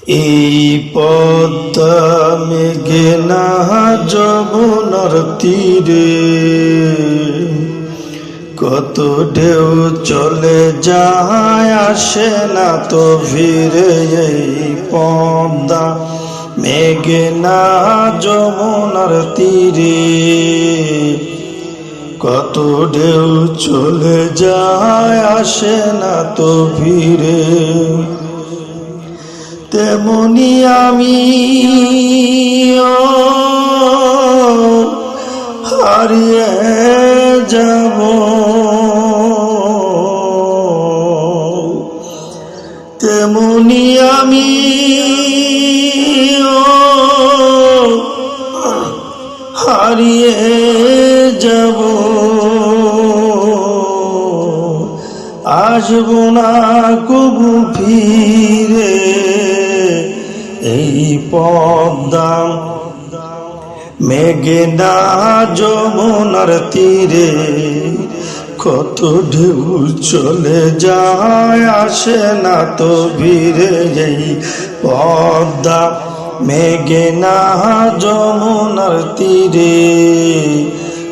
এই পদ্মা মেঘনা যমুনার তীরে কত ঢেউ চলে যায়, আসে না তো ফিরে। এই পদ্মা মেঘনা যমুনার তীরে কত ঢেউ চলে যায়, আসে না তো ফিরে। তেমনি আমি হারিয়ে যাব, তেমনি আমি হারিয়ে যাব, আসব না কবু ফিরে। এই পদ্মা মেঘনা যমুনার তীরে কত ঢেউ চলে যায়, আসে না তো ফিরে। এই পদ্মা মেঘনা যমুনার তীরে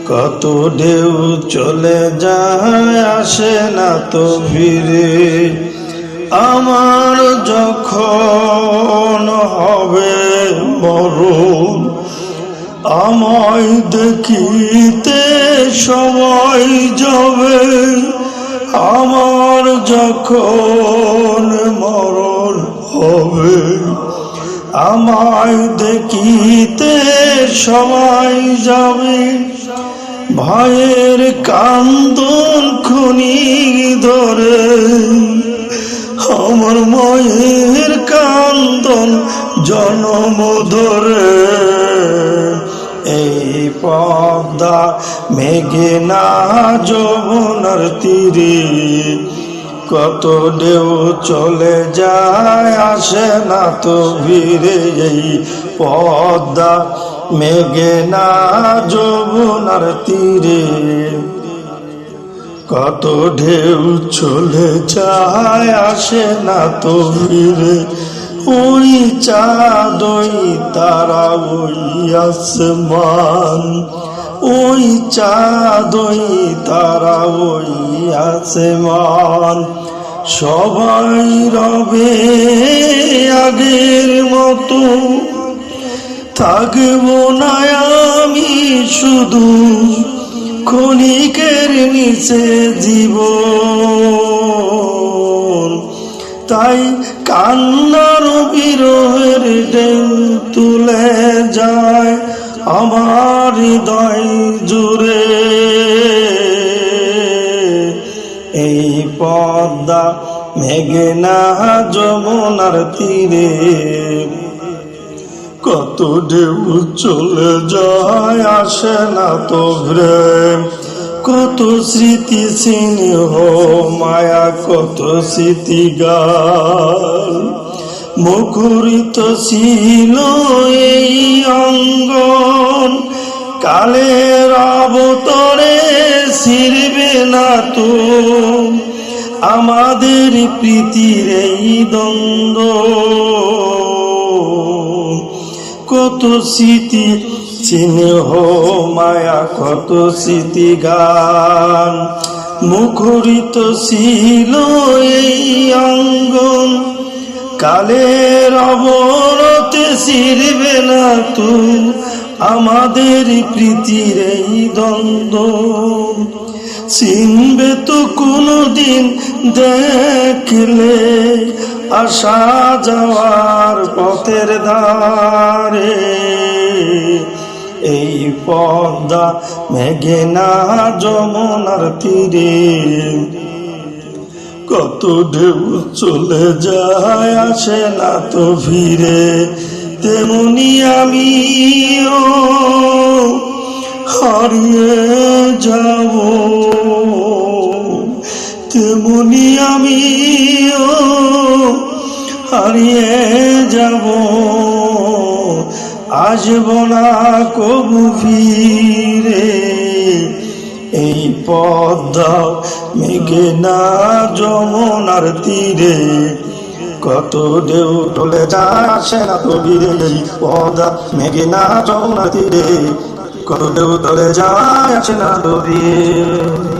কত ঢেউ চলে যায়, আসে না তো ফিরে। আমার যখন হবে মরণ, আমায় দেখিতে সবাই যাবে। আমার যখন মরণ হবে, আমায় দেখিতে সবাই যাবে। ভাইয়ের কান্দন খনি ধরে, আমার মায়ের কান্দন জনম ধরে। এই পদ্মা মেঘনা যমুনার তীরে কত ঢেউ চলে যায়, আসে না তো ফিরে। এই পদ্মা মেঘনা যমুনার তীরে কত ঢেউ চলে যায়, আসে না তো ফিরে। ওই চাঁদ ওই তারা ওই আসমান, ওই চাঁদ ওই তারা ওই আসমান, সবাই রবে আগের মতো। থাকবো না আমি শুধু ক্ষণিকের নিচে জীবন। তাই কান্নার বিরহের ঢেউ তুলে যায় আমার হৃদয় জুড়ে। এই পদ্মা মেঘনা যমুনার তীরে কত ঢেউ চলে যায়, আসে না তো ফিরে। কত স্মৃতি স্নেহ মায়া, কত স্মৃতি গান মুখরিত ছিল এই অঙ্গন। কালের অবতরে ছিড়বে না তো আমাদের প্রীতির এই দ্বন্দ্ব। কত স্মৃতি স্নেহ মায়া, কত স্মৃতি গান মুখরিত ছিল এই অঙ্গন। কালের অবরতে ছিড়বে না তো আমাদের প্রীতির এই দ্বন্দ্ব। চিনবে তো কোনদিন দেখলে আসা যাওয়ার পথের ধারে। এই পদ্মা মেঘনা যমুনার তীরে কত ঢেউ চলে যায়, আসে না তো ফিরে। তেমনি আমিও হারিয়ে যাব, তেমনি আমিও হারিয়ে যাব, আসব না কবু ফিরে। এই পদ্মা মেঘনা যমুনার তীরে কত ঢেউ টলে যায় আসে না তো ভিড়ে পদা মেঘনা যমুনা তীরে কত ঢেউ টলে যায় আসে না তো ভিড়ে